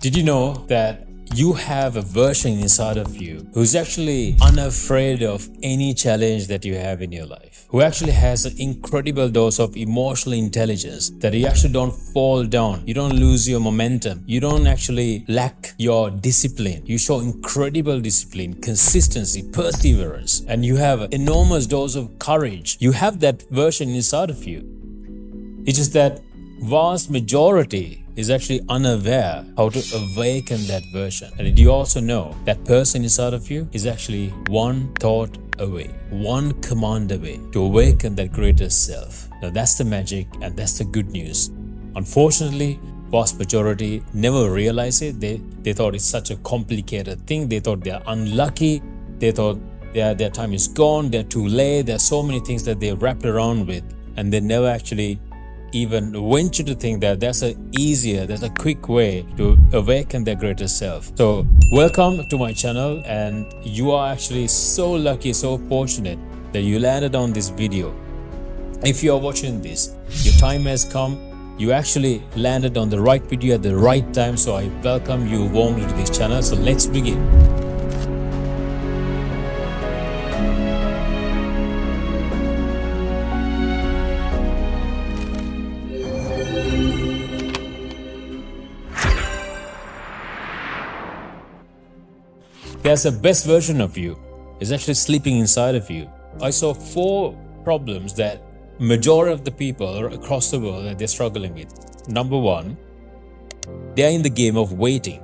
Did you know that you have a version inside of you who's actually unafraid of any challenge that you have in your life, who actually has an incredible dose of emotional intelligence that you actually don't fall down, you don't lose your momentum, you don't actually lack your discipline, you show incredible discipline, consistency, perseverance, and you have an enormous dose of courage. You have that version inside of you. It's just that vast majority is actually unaware how to awaken that version. And do you also know that person inside of you is actually one thought away, one command away to awaken that greater self? Now that's the magic and that's the good news. Unfortunately, vast majority never realize it. They thought it's such a complicated thing. They thought they're unlucky. They thought their time is gone. They're too late. There are so many things that they wrapped around with, and they never actually even venture to think that there's a quick way to awaken their greater self. So welcome to my channel, and you are actually so lucky, so fortunate that you landed on this video. If you are watching this, your time has come. You actually landed on the right video at the right time. So I welcome you warmly to this channel. So let's begin. There's the best version of you is actually sleeping inside of you. I saw 4 problems that majority of the people across the world that they're struggling with. Number 1, they're in the game of waiting.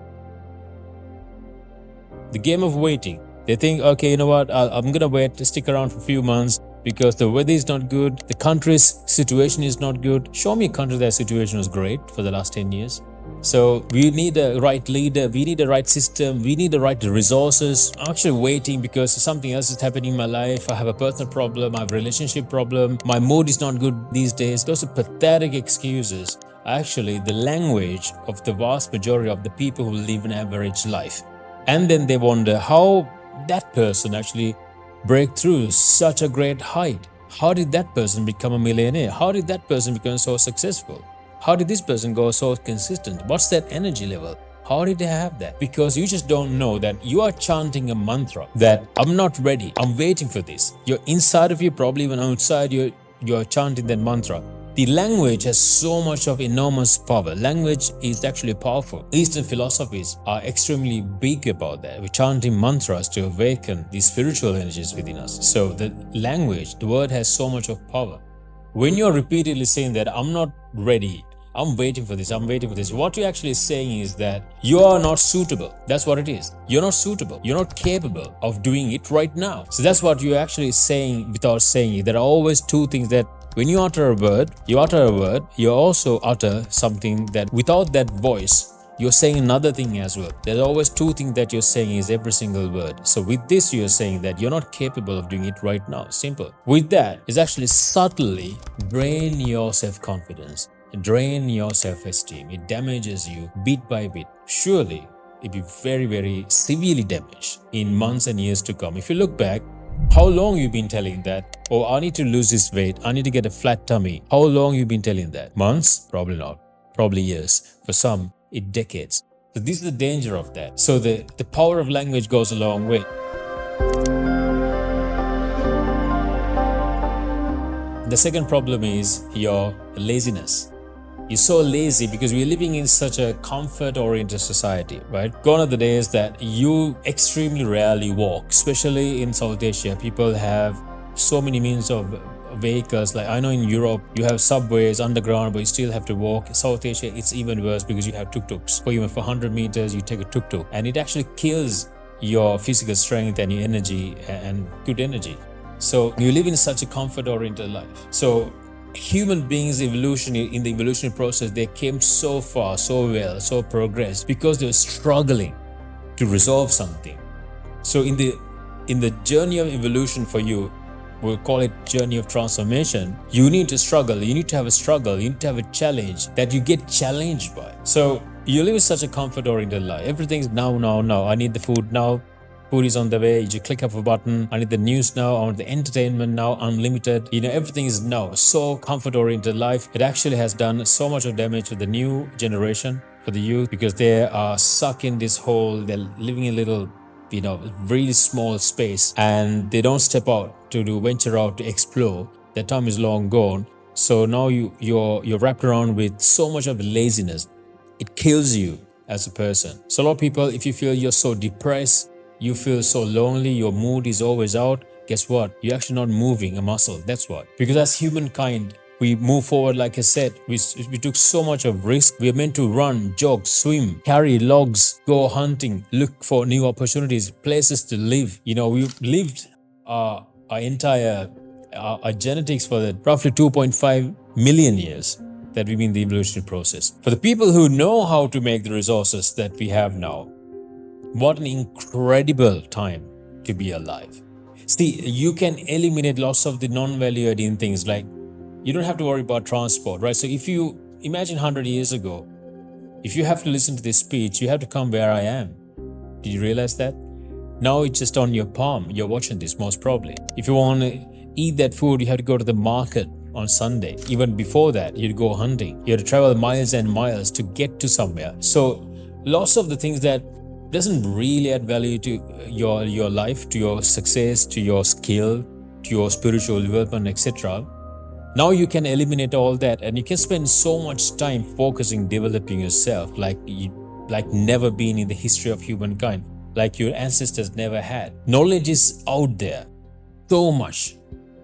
The game of waiting. They think, okay, you know what, I'm gonna wait to stick around for a few months because the weather is not good, the country's situation is not good. Show me a country that situation was great for the last 10 years. So we need a right leader, we need a right system, we need the right resources. I'm actually waiting because something else is happening in my life. I have a personal problem, I have a relationship problem, my mood is not good these days. Those are pathetic excuses. Actually, the language of the vast majority of the people who live an average life. And then they wonder how that person actually break through such a great height. How did that person become a millionaire? How did that person become so successful? How did this person go so consistent? What's that energy level? How did they have that? Because you just don't know that you are chanting a mantra that I'm not ready, I'm waiting for this. You're inside of you, probably even outside, you're chanting that mantra. The language has so much of enormous power. Language is actually powerful. Eastern philosophies are extremely big about that. We're chanting mantras to awaken the spiritual energies within us. So the language, the word has so much of power. When you're repeatedly saying that I'm not ready, I'm waiting for this, I'm waiting for this, what you're actually saying is that you are not suitable. That's what it is. You're not suitable. You're not capable of doing it right now. So that's what you're actually saying without saying it. There are always 2 things that when you utter a word, you also utter something that without that voice, you're saying another thing as well. There's always 2 things that you're saying is every single word. So with this, you're saying that you're not capable of doing it right now. Simple. With that, it's actually subtly drain your self-confidence, drain your self-esteem. It damages you bit by bit. Surely, it'll be very, very severely damaged in months and years to come. If you look back, how long you've been telling that, oh, I need to lose this weight, I need to get a flat tummy. How long you've been telling that? Months? Probably not. Probably years. For some, it decades. So this is the danger of that. So the power of language goes a long way. The second problem is your laziness. You're so lazy because we're living in such a comfort-oriented society, right? Gone are the days that you extremely rarely walk, especially in South Asia. People have so many means of vehicles. Like I know in Europe, you have subways, underground, but you still have to walk. South Asia, it's even worse because you have tuk-tuks. For even for 100 meters, you take a tuk-tuk, and it actually kills your physical strength and your energy and good energy. So you live in such a comfort-oriented life. So human beings in the evolutionary process, they came so far, so well, so progressed because they were struggling to resolve something. So in the journey of evolution for you, we'll call it journey of transformation, you need to struggle, you need to have a struggle, you need to have a challenge that you get challenged by. So you live in such a comfort-oriented life. Everything's now. I need the food now. Food is on the way. You just click of a button. I need the news now. I want the entertainment now, unlimited. Everything is now so comfort-oriented life. It actually has done so much of damage to the new generation, for the youth, because they are stuck in this hole. They're living in a little, really small space, and they don't step out to venture out to explore. Their time is long gone. So now you're wrapped around with so much of laziness. It kills you as a person. So a lot of people, if you feel you're so depressed, you feel so lonely, your mood is always out, guess what? You're actually not moving a muscle. That's what. Because as humankind, we move forward, like I said, we took so much of risk. We are meant to run, jog, swim, carry logs, go hunting, look for new opportunities, places to live. We've lived our entire our genetics for the roughly 2.5 million years that we've been in the evolutionary process. For the people who know how to make the resources that we have now, what an incredible time to be alive. See, you can eliminate lots of the non-value adding things, like you don't have to worry about transport, right? So if you imagine 100 years ago, if you have to listen to this speech, you have to come where I am. Did you realize that? Now it's just on your palm. You're watching this most probably. If you want to eat that food, you have to go to the market on Sunday. Even before that, you'd go hunting. You have to travel miles and miles to get to somewhere. So lots of the things that doesn't really add value to your life, to your success, to your skill, to your spiritual development, etc. Now you can eliminate all that, and you can spend so much time focusing, developing yourself like never been in the history of humankind, like your ancestors never had. Knowledge is out there, so much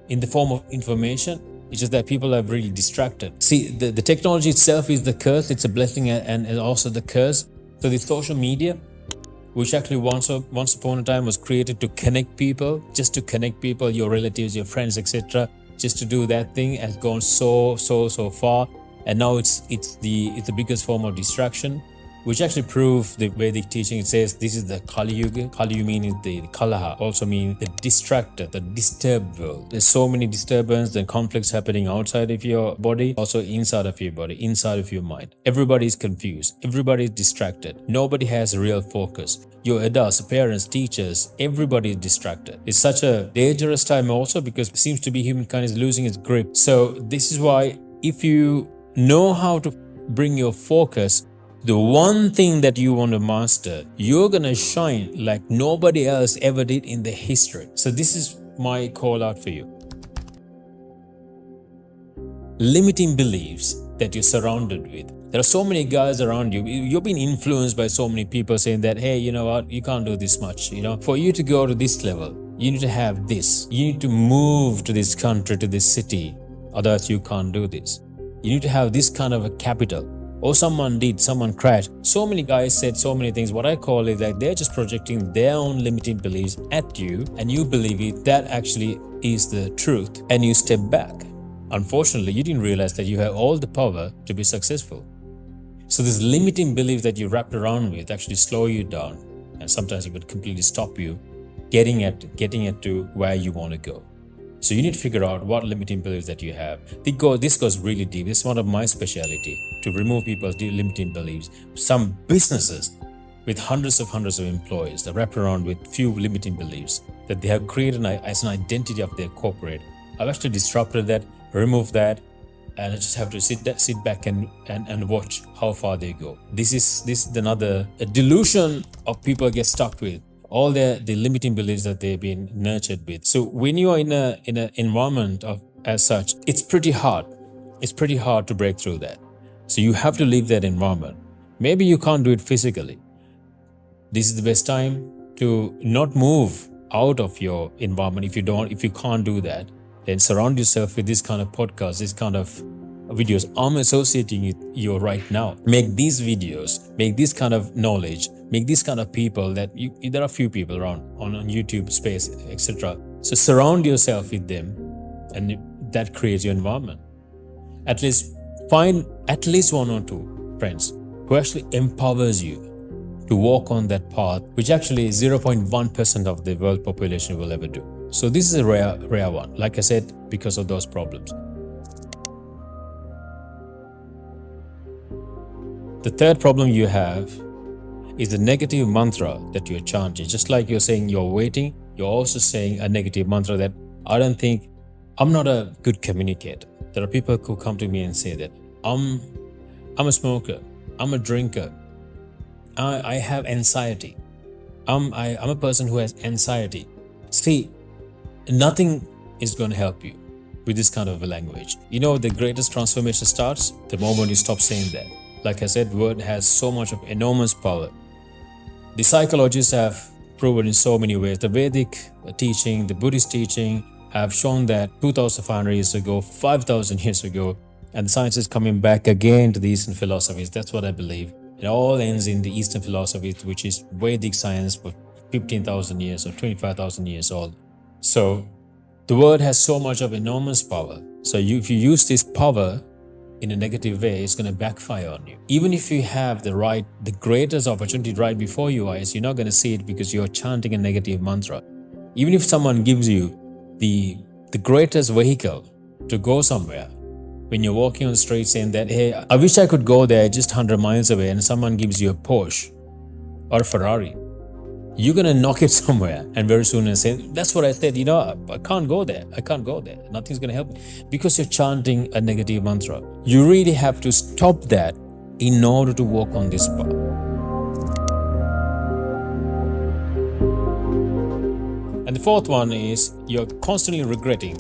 in the form of information. It's just that people are really distracted. See, the technology itself is the curse. It's a blessing and also the curse. So the social media, which actually once upon a time was created to connect people, just to connect people, your relatives, your friends, etc., just to do that thing, has gone so far, and now it's the biggest form of distraction, which actually proves the Vedic teaching. It says this is the Kali Yuga. Kali Yuga means the Kalaha, also means the distracted, the disturbed world. There's so many disturbances and conflicts happening outside of your body, also inside of your body, inside of your mind. Everybody is confused. Everybody is distracted. Nobody has real focus. Your adults, parents, teachers, everybody is distracted. It's such a dangerous time also, because it seems to be humankind is losing its grip. So this is why, if you know how to bring your focus, the one thing that you want to master, you're going to shine like nobody else ever did in the history. So this is my call out for you. Limiting beliefs that you're surrounded with. There are so many guys around you. You've been influenced by so many people saying that, hey, you know what, you can't do this much. For you to go to this level, you need to have this. You need to move to this country, to this city. Otherwise, you can't do this. You need to have this kind of a capital. Or someone crashed. So many guys said so many things. What I call it, like they're just projecting their own limiting beliefs at you, and you believe it. That actually is the truth. And you step back. Unfortunately, you didn't realize that you have all the power to be successful. So this limiting beliefs that you wrapped around with actually slow you down, and sometimes it would completely stop you getting it to where you want to go. So you need to figure out what limiting beliefs that you have. This goes really deep. It's one of my specialty, to remove people's limiting beliefs. Some businesses with hundreds of employees that wrap around with few limiting beliefs that they have created as an identity of their corporate. I've actually disrupted that, removed that, and I just have to sit back and watch how far they go. This is another delusion of people get stuck with. All the limiting beliefs that they've been nurtured with. So when you are in an environment as such, it's pretty hard. It's pretty hard to break through that. So you have to leave that environment. Maybe you can't do it physically. This is the best time to not move out of your environment. If you can't do that, then surround yourself with this kind of podcasts, this kind of videos. I'm associating with you right now. Make these videos, make this kind of knowledge, make these kind of people there are few people around on YouTube space, etc. So surround yourself with them, and that creates your environment. At least find at least one or two friends who actually empowers you to walk on that path, which actually 0.1% of the world population will ever do. So this is a rare one, like I said, because of those problems. The third problem you have is a negative mantra that you're chanting. Just like you're saying you're waiting, you're also saying a negative mantra that I don't think, I'm not a good communicator. There are people who come to me and say that I'm a smoker, I'm a drinker, I have anxiety. I'm a person who has anxiety. See, nothing is going to help you with this kind of a language. You know, the greatest transformation starts the moment you stop saying that. Like I said, word has so much of enormous power. The psychologists have proven in so many ways. The Vedic teaching, the Buddhist teaching have shown that 2,500 years ago, 5,000 years ago, and the science is coming back again to the Eastern philosophies. That's what I believe. It all ends in the Eastern philosophies, which is Vedic science for 15,000 years or 25,000 years old. So the word has so much of enormous power. So if you use this power in a negative way, it's going to backfire on you. Even if you have the greatest opportunity right before your eyes, you're not going to see it because you're chanting a negative mantra. Even if someone gives you the greatest vehicle to go somewhere, when you're walking on the street saying that, hey, I wish I could go there just 100 miles away, and someone gives you a Porsche or a Ferrari, you're going to knock it somewhere and very soon and say, that's what I said, I can't go there. I can't go there. Nothing's going to help me, because you're chanting a negative mantra. You really have to stop that in order to walk on this path. And the fourth one is you're constantly regretting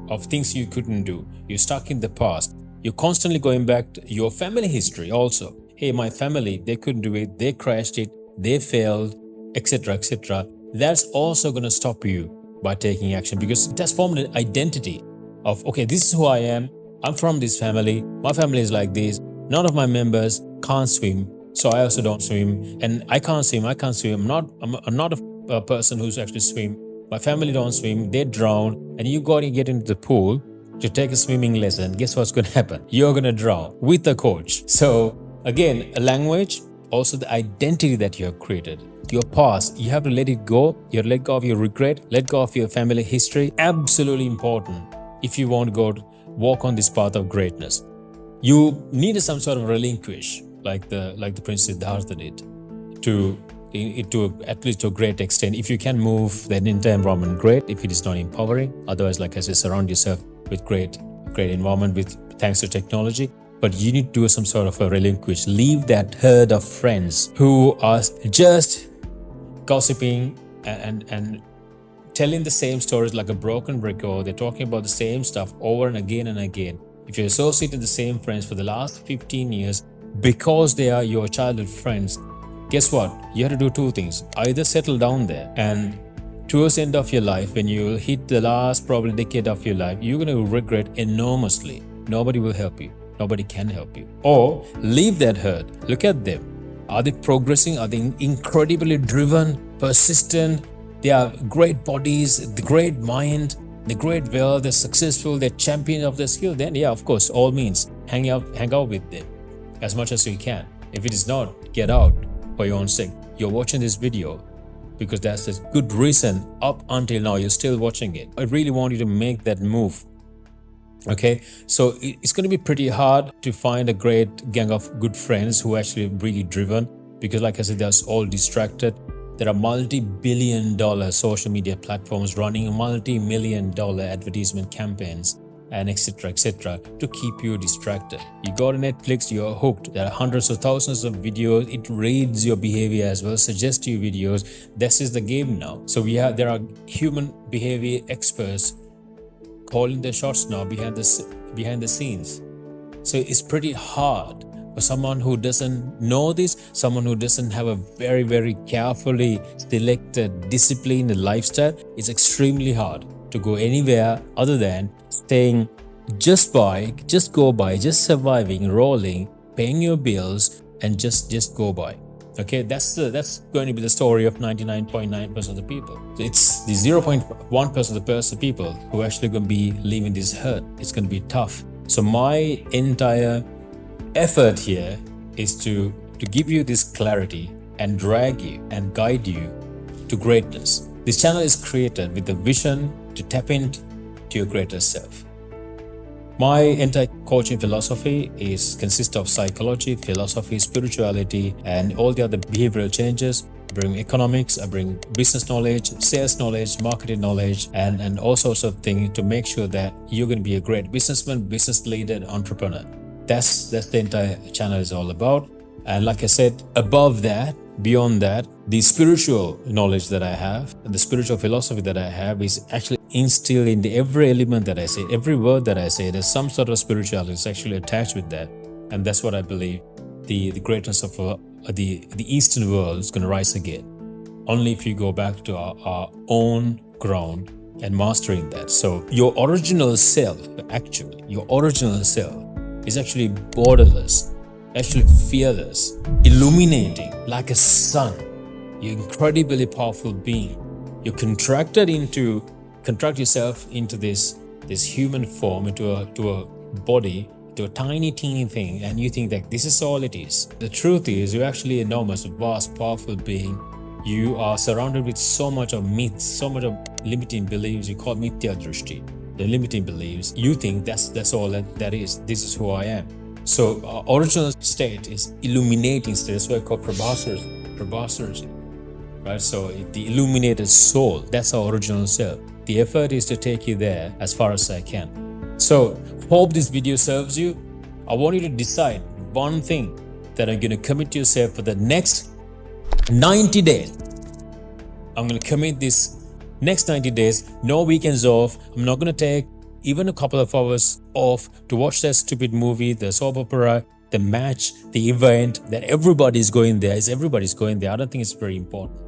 of things you couldn't do. You're stuck in the past. You're constantly going back to your family history also. Hey, my family, they couldn't do it. They crashed it. They failed, etc., etc. That's also going to stop you by taking action, because it has formed an identity of, okay, this is who I am. I'm from this family. My family is like this. None of my members can't swim, so I also don't swim. And I can't swim. I'm not a person who's actually swim. My family don't swim. They drown. And you got to get into the pool to take a swimming lesson. Guess what's going to happen? You're going to drown with a coach. So again, a language, also the identity that you have created. Your past, you have to let it go. You have to let go of your regret, let go of your family history. Absolutely important if you want to walk on this path of greatness. You need some sort of relinquish, like the Prince Siddhartha did, to at least to a great extent. If you can move the entire environment, great. If it is not empowering, otherwise, like I said, surround yourself with great environment with thanks to technology. But you need to do some sort of a relinquish. Leave that herd of friends who are just gossiping and telling the same stories like a broken record. They're talking about the same stuff over and again and again. If you associate with the same friends for the last 15 years because they are your childhood friends, guess what? You have to do two things. Either settle down there, and towards the end of your life, when you hit the last probably decade of your life, you're going to regret enormously. Nobody will help you. Nobody can help you. Or leave that herd. Look at them. Are they progressing? Are they incredibly driven, persistent? They have great bodies, the great mind, the great will, they're successful, they're champion of their skill. Then yeah, of course, all means hang out with them as much as you can. If it is not, get out for your own sake. You're watching this video because that's a good reason. Up until now, you're still watching it. I really want you to make that move. Okay, so it's going to be pretty hard to find a great gang of good friends who are actually really driven, because like I said, they're all distracted. There are multi-billion-dollar social media platforms running multi-million-dollar advertisement campaigns and etc. to keep you distracted. You go to Netflix, you're hooked. There are hundreds of thousands of videos. It reads your behavior as well, suggests you videos. This is the game now. So there are human behavior experts calling the shots now behind the scenes. So it's pretty hard for someone who doesn't know this, someone who doesn't have a very, very carefully selected, disciplined lifestyle. It's extremely hard to go anywhere other than staying just surviving, rolling, paying your bills, and just go by. Okay, that's going to be the story of 99.9% of the people. So it's the 0.1% of the people who are actually going to be leaving this herd. It's going to be tough. So my entire effort here is to give you this clarity and drag you and guide you to greatness. This channel is created with the vision to tap into your greater self. My entire coaching philosophy consists of psychology, philosophy, spirituality, and all the other behavioral changes. I bring economics, I bring business knowledge, sales knowledge, marketing knowledge, and all sorts of things to make sure that you're going to be a great businessman, business leader, and entrepreneur. That's the entire channel is all about. And like I said, above that, beyond that, the spiritual knowledge that I have, the spiritual philosophy that I have is actually instilled in every element that I say, every word that I say. There's some sort of spirituality is actually attached with that. And that's what I believe the greatness of the Eastern world is going to rise again. Only if you go back to our own ground and mastering that. So your original self, actually, your original self is actually borderless, actually fearless, illuminating like a sun. You're incredibly powerful being. You contract yourself into this human form, into a body, to a tiny teeny thing, and you think that this is all it is. The truth is, you're actually enormous, vast, powerful being. You are surrounded with so much of myths, so much of limiting beliefs. You call mithya drishti, the limiting beliefs. You think that's all that is. This is who I am. So our original state is illuminating state. That's why I call Prabhasars, right? So the illuminated soul, that's our original self. The effort is to take you there as far as I can. So hope this video serves you. I want you to decide one thing that I'm going to commit to yourself for the next 90 days. I'm going to commit this next 90 days, no weekends off. I'm not going to take even a couple of hours off to watch that stupid movie, the soap opera, the match, the event that everybody's going there. Everybody's going there. I don't think it's very important,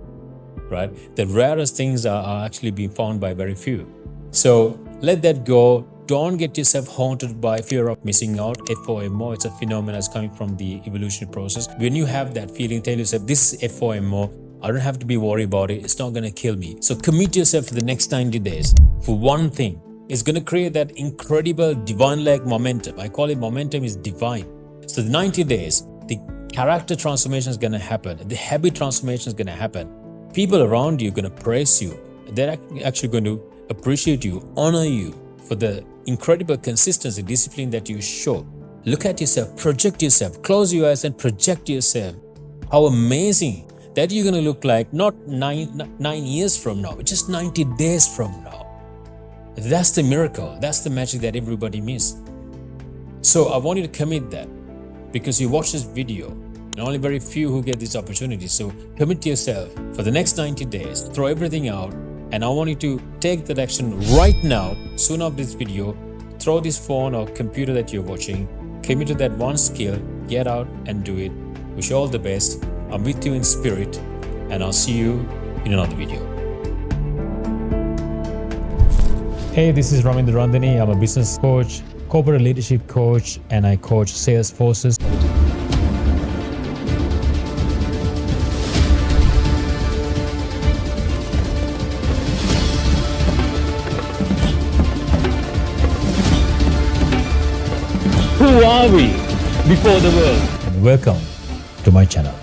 right? The rarest things are actually being found by very few. So let that go. Don't get yourself haunted by fear of missing out. FOMO, it's a phenomenon that's coming from the evolutionary process. When you have that feeling, tell yourself, this is FOMO. I don't have to be worried about it. It's not going to kill me. So commit yourself for the next 90 days for one thing. It's going to create that incredible divine-like momentum. I call it momentum is divine. So the 90 days, the character transformation is going to happen. The habit transformation is going to happen. People around you are going to praise you. They're actually going to appreciate you, honor you for the incredible consistency, discipline that you show. Look at yourself, project yourself, close your eyes and project yourself. How amazing that you're going to look like not 9 years from now, but just 90 days from now. That's the miracle. That's the magic that everybody misses. So I want you to commit that because you watch this video and only very few who get this opportunity. So commit to yourself for the next 90 days, throw everything out. And I want you to take that action right now, soon after this video. Throw this phone or computer that you're watching, commit to that one skill, get out and do it. Wish you all the best. I'm with you in spirit, and I'll see you in another video. Hey, this is Ramindu Randeni. I'm a business coach, corporate leadership coach, and I coach sales forces. Who are we before the world? And welcome to my channel.